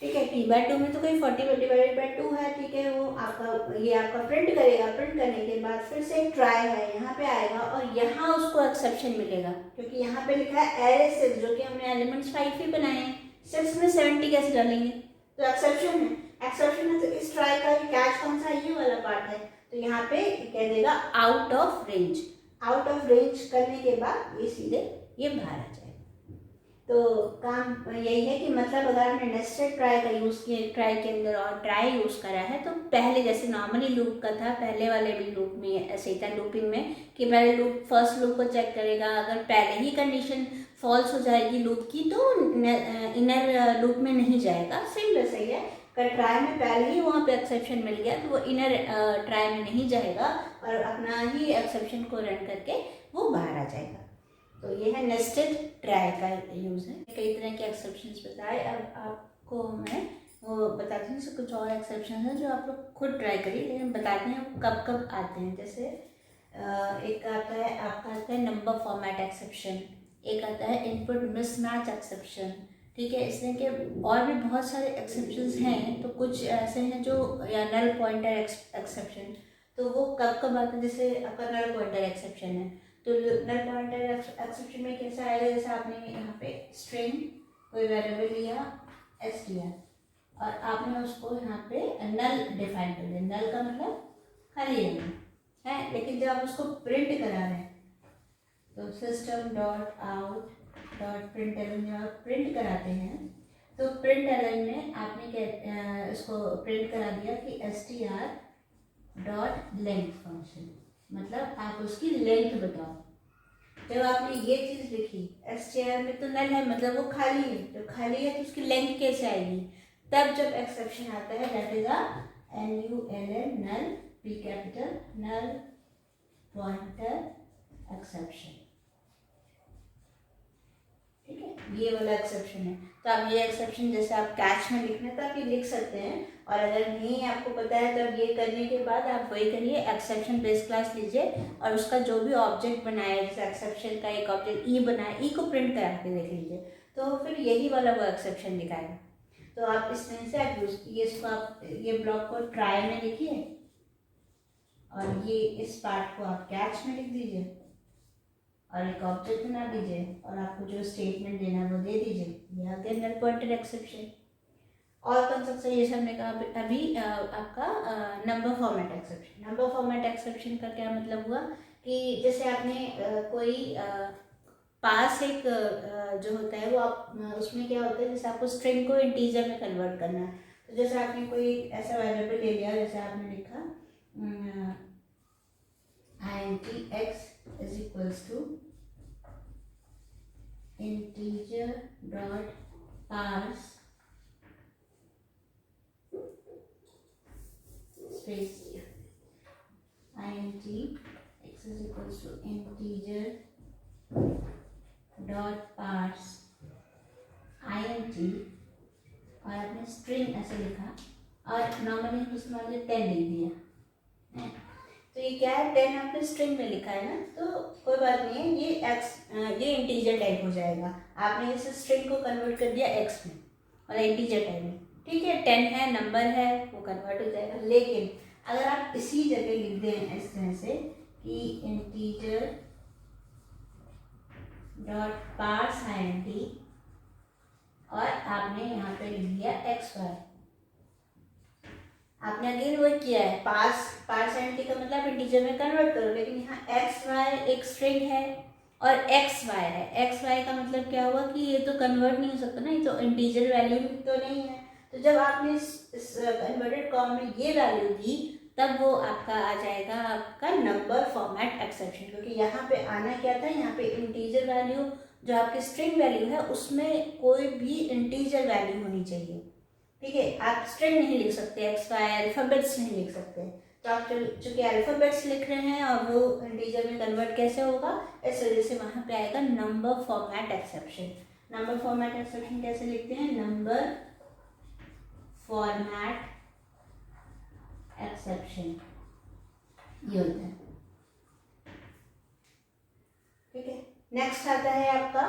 ठीक है, t/2 में तो कोई 40/2 है, ठीक है, वो आपका ये आपका प्रिंट करेगा, प्रिंट करने के बाद फिर से एक ट्राई है, यहाँ पे आएगा और यहाँ उसको एक्सेप्शन मिलेगा, क्योंकि यहाँ पे लिखा है एरे 6, जो कि हमने एलिमेंट्स 5 ही बनाए हैं, 6 में 70 कैसे डालेंगे, तो एक्सेप्शन है, तो इस ट्राई का कैच कौन सा, ये वाला पार्ट है, तो यहाँ पे कह देगा out of range. Out of range करने के बाद ये सीधे ये बाहर आ जाएगा। तो काम यही है कि मतलब अगर आपने नेस्टेड ट्राई का यूज़ किया ट्राई के अंदर और ट्राई यूज़ करा है, तो पहले जैसे नॉर्मली लूप का था, पहले वाले भी लूप में ऐसे ही था, लूपिंग में, कि पहले लूप फर्स्ट लूप को चेक करेगा, अगर पहले ही कंडीशन फॉल्स हो जाएगी लूप की तो इनर लूप में नहीं जाएगा। सेम वैसा ही है, अगर ट्राई में पहले ही वहाँ पे एक्सेप्शन मिल गया तो वो इनर ट्राई में नहीं जाएगा और अपना ही एक्सेप्शन को रन करके वो बाहर आ जाएगा। तो ये है नेस्टेड ट्राई का यूज़ है। कई तरह के एक्सेप्शंस बताए, अब आपको मैं वो बताती हूँ, कुछ और एक्सेप्शन है जो आप लोग खुद ट्राई करिए, लेकिन बताते हैं कब कब आते हैं। जैसे एक आता है आपका आता है नंबर फॉर्मेट एक्सेप्शन, एक आता है इनपुट मिसमैच एक्सेप्शन, ठीक है, इसलिए कि और भी बहुत सारे एक्सेप्शंस हैं, तो कुछ ऐसे हैं जो, या नल पॉइंटर एक्सेप्शन, तो वो कब कब आते हैं, जैसे आपका नल पॉइंटर एक्सेप्शन है, तो नल पॉइंटर एक्सेप्शन में कैसा आएगा, जैसे आपने यहाँ पे स्ट्रिंग कोई वेरिएबल लिया str और आपने उसको यहाँ पे नल डिफाइन कर दिया, नल का मतलब खाली है, लेकिन जब आप उसको प्रिंट करा रहे हैं तो system dot out dot println जब आप प्रिंट कराते हैं तो प्रिंटलन में आपने इसको प्रिंट करा दिया कि str डॉट लेंथ फंक्शन, मतलब आप उसकी लेंथ बताओ। जब आपने ये चीज़ लिखी str में तो नल है, मतलब वो खाली है, तो खाली है तो उसकी लेंथ कैसे आएगी, तब जब एक्सेप्शन आता है, that is a NULL null P capital null pointer exception, ठीक है, ये वाला एक्सेप्शन है। तो आप ये एक्सेप्शन जैसे आप कैच में लिखना है तो आप ये लिख सकते हैं, और अगर नहीं आपको पता है तो ये करने के बाद आप वही करिए, एक्सेप्शन बेस क्लास लीजिए और उसका जो भी ऑब्जेक्ट बनाया, जैसे एक्सेप्शन का एक ऑब्जेक्ट ई बनाया, ई को प्रिंट करा के देख लीजिए, तो फिर यही वाला वो एक्सेप्शन दिखाएगा। तो आप इस तरह से आप यूज ये इसको आप ये ब्लॉक को ट्राई में लिखिए और ये इस पार्ट को आप कैच में लिख दीजिए और एक ऑब्जेक्ट बना दीजिए और आपको जो स्टेटमेंट देना है वो दे दीजिए, ये आ गया नल पॉइंटर एक्सेप्शन। और कौन सा ये हमने कहा अभी आपका number format exception. Number format exception का क्या मतलब हुआ कि जैसे आपने कोई पास एक जो होता है वो आप उसमें क्या होता है, जैसे आपको स्ट्रिंग को इंटीजर में कन्वर्ट करना है, तो जैसे आपने कोई ऐसा वेरिएबल ले लिया, जैसे आपने लिखा int x is equals to integer dot parse space int x is equals to integer dot parse int और आपने स्ट्रिंग ऐसे लिखा और नॉर्मली उसके बाद 10 लिख दिया, तो ये क्या है, 10 आपने स्ट्रिंग में लिखा है ना, तो कोई बात नहीं है, ये इंटीजर टाइप हो जाएगा। आपने इस स्ट्रिंग को कन्वर्ट कर दिया x में और इंटीजर टाइप में, ठीक है, 10 है, नंबर है, वो कन्वर्ट हो जाएगा। लेकिन अगर आप इसी जगह लिख दें इस तरह से कि इंटीजर डॉट पार्स int और आपने यहाँ पे लिख दिया xy, आपने अगेन वो किया है, पार्स int का मतलब इंटीजर में कन्वर्ट करो, लेकिन यहाँ xy एक स्ट्रिंग है और xy है, xy का मतलब क्या हुआ कि ये तो कन्वर्ट नहीं हो सकता ना, ये तो इंटीजर वैल्यू तो नहीं है, तो जब आपने इस कन्वर्टेड कॉमा में ये वैल्यू दी तब वो आपका आ जाएगा आपका नंबर फॉर्मेट एक्सेप्शन, क्योंकि यहाँ पे आना क्या था, यहाँ पे इंटीजर वैल्यू जो आपकी स्ट्रिंग वैल्यू है उसमें कोई भी इंटीजर वैल्यू होनी चाहिए। ठीक है, आप स्ट्रिंग नहीं लिख सकते, एक्स वाई अल्फ़ाबेट्स नहीं लिख सकते। तो आप चूँकि अल्फ़ाबेट्स लिख रहे हैं और वो इंटीजर में कन्वर्ट कैसे होगा, इस वजह से वहाँ पे आएगा number format exception. Number format exception कैसे लिखते हैं, नंबर फॉर्मेट एक्सेप्शन ये होता है। ठीक है, नेक्स्ट आता है आपका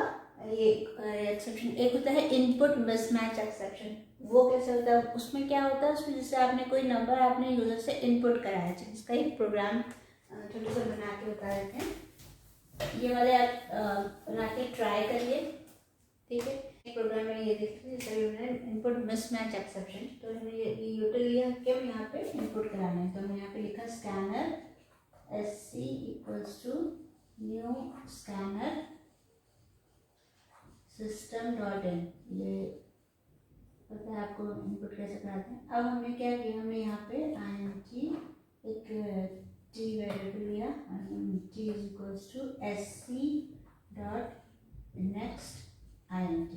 ये एक्सेप्शन, एक होता है इनपुट मिसमैच एक्सेप्शन। वो कैसे होता है, उसमें क्या होता है, उसमें जैसे आपने कोई नंबर आपने यूजर से इनपुट कराया है, जिसका एक प्रोग्राम छोटे से बना के बता देते हैं। ये वाले आप बना के ट्राई करिए। ठीक है, प्रोग्राम में ये देखिए जैसे इनपुट मिसमैच एक्सेप्शन, तो हमने ये यूटिल लिया कि हम यहाँ पे इनपुट कराना है, तो हमने यहाँ पे लिखा scanner SC equals to new scanner system.in। ये पता है आपको इनपुट कैसे कराते हैं। अब हमने क्या किया, हमने यहाँ पे int एक t वेरिएबल लिया, t is equals to SC dot next int।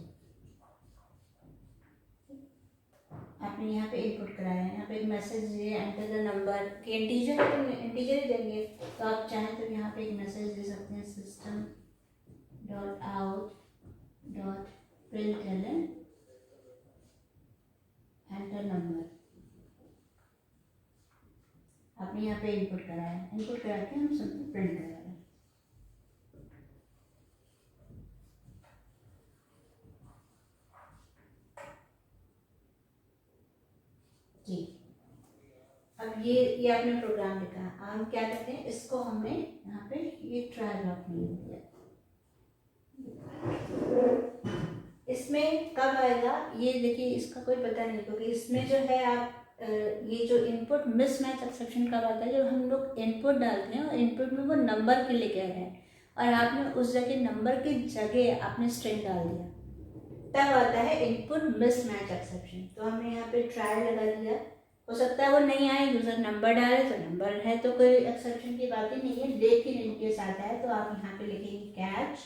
आपने यहाँ पे इनपुट कराया है, यहाँ पे एक मैसेज दिए एंटर द नंबर कि इंटीजर है तो इंटीजर ही देंगे, तो आप चाहें तो यहाँ पे एक मैसेज दे सकते हैं system dot out dot println enter number. आपने यहाँ पे इनपुट कराया है, इनपुट करा के हम सिंपल प्रिंट करा रहे हैं। जी, अब ये आपने प्रोग्राम लिखा, हम क्या करते हैं, इसको हमने यहाँ पे ये ट्राई ब्लॉक में लिख दिया। इसमें कब आएगा ये देखिए, इसका कोई पता नहीं, क्योंकि इसमें जो है आप ये जो इनपुट मिसमैच एक्सेप्शन कब आता है, जब हम लोग इनपुट डालते हैं और इनपुट में वो नंबर के लिए कह रहे हैं और आपने उस जगह नंबर की जगह आपने स्ट्रिंग डाल दिया, तब आता है इनपुट मिसमैच एक्सेप्शन। तो हमने यहाँ पे ट्राई लगा दिया, हो सकता है वो नहीं आए, यूजर नंबर डाले तो नंबर है तो कोई एक्सेप्शन की बात ही नहीं है, लेकिन इनके साथ है तो आप यहाँ पे लिखेंगे कैच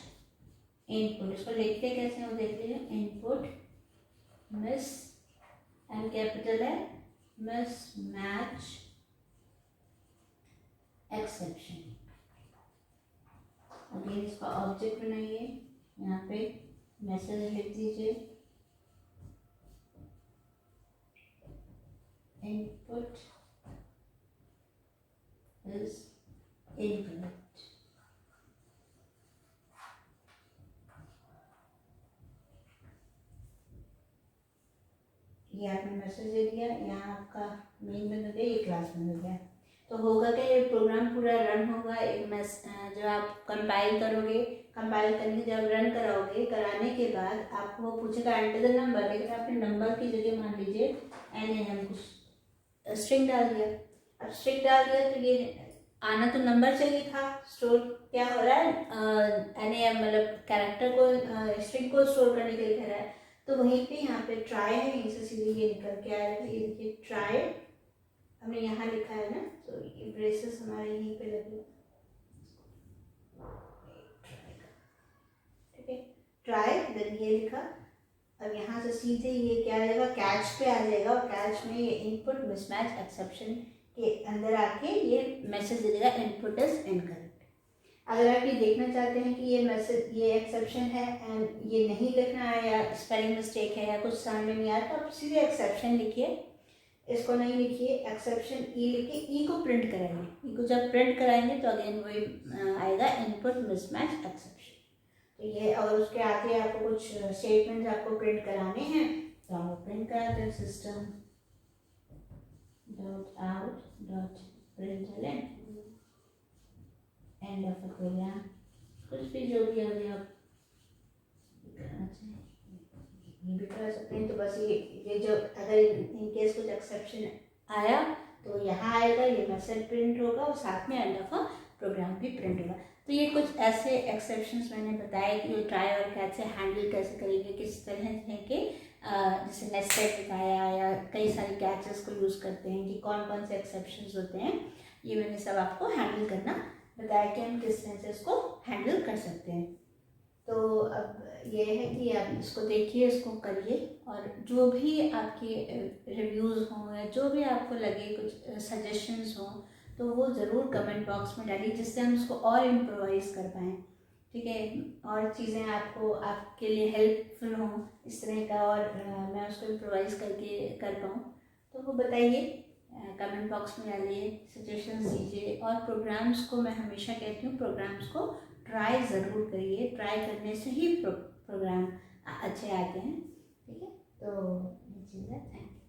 इनपुट। इसको लिखते कैसे हो देखते हैं, इनपुट मिस एम कैपिटल है मिसमैच एक्सेप्शन। अगेन इसका ऑब्जेक्ट बनाइए, यहाँ पे मैसेज लिख दीजिए इनपुट इज इनकरेक्ट। ये आपने मैसेज दे दिया, यहाँ आपका मेन बन गया, ये क्लास बन गया। तो होगा क्या, ये प्रोग्राम पूरा रन होगा, एक जब आप कंपाइल करोगे, कंपाइल करने जब रन कराओगे, कराने के बाद आपको वो पूछेगा एंटर द नंबर, लेकिन आपने नंबर की जगह मान लीजिए NAM कुछ स्ट्रिंग डाल दिया। अब स्ट्रिंग डाल दिया तो ये आना तो नंबर चाहिए था, स्टोर क्या हो रहा है, NAM मतलब कैरेक्टर को स्ट्रिंग को स्टोर करने के लिए कह रहा है, तो वहीं पे यहाँ पे ट्राई है, यहीं से सीधे ये निकल के आएगा। ये देखिए ट्राई हमने यहाँ लिखा है ना, तो ये ब्रेसेस हमारे यहीं पे लगे, ठीक है, ट्राई देन ये लिखा। अब यहाँ से सीधे ये क्या आ जाएगा, कैच पे आ जाएगा, और कैच में ये इनपुट मिसमैच एक्सेप्शन के अंदर आके ये मैसेज दे देगा इनपुट इज इनकरेक्ट। अगर आप ये देखना चाहते हैं कि ये मैसेज ये एक्सेप्शन है एंड ये नहीं लिखना है या स्पेलिंग मिस्टेक है या कुछ समझ में नहीं आया, तो आप सीधे एक्सेप्शन लिखिए, इसको नहीं लिखिए, एक्सेप्शन लिखिए, ई को प्रिंट कराइए। ई को जब प्रिंट कराएंगे तो अगेन वही आएगा इनपुट मिसमैच एक्सेप्शन। तो ये अगर उसके आगे आपको कुछ स्टेटमेंट्स आपको प्रिंट कराने हैं तो आप प्रिंट कराते हैं system dot out dot println end of the program, कुछ भी जो भी अभी आप करना चाहिए ये भी कर सकते हैं। तो बस ये जो अगर इन केस कुछ एक्सेप्शन आया तो यहाँ आएगा, ये मैसेज प्रिंट होगा और साथ में एंड ऑफ अ प्रोग्राम भी प्रिंट होगा। तो ये कुछ ऐसे एक्सेप्शंस मैंने बताया कि ट्राई और कैच से हैंडल कैसे करेंगे, किस तरह है कि जैसे नेस्टेड बताया या कई सारे कैचेस को यूज़ करते हैं कि कौन कौन से एक्सेप्शंस होते हैं, ये मैंने सब आपको हैंडल करना बताया कि हम किस तरह से इसको हैंडल कर सकते हैं। तो अब ये है कि आप इसको देखिए, इसको करिए, और जो भी आपके रिव्यूज़ हों या जो भी आपको लगे कुछ सजेशंस हों तो वो ज़रूर कमेंट बॉक्स में डालिए, जिससे हम इसको और इम्प्रोवाइज़ कर पाएँ। ठीक है, और चीज़ें आपको आपके लिए हेल्पफुल हों इस तरह का, और मैं उसको इम्प्रोवाइज़ करके कर पाऊँ, तो वो बताइए, कमेंट बॉक्स में डालिए, सजेशंस दीजिए। और प्रोग्राम्स को मैं हमेशा कहती हूँ, प्रोग्राम्स को ट्राई ज़रूर करिए, ट्राई करने से ही प्रोग्राम अच्छे आते हैं। ठीक है, तो ये चीज़ है। Thank you.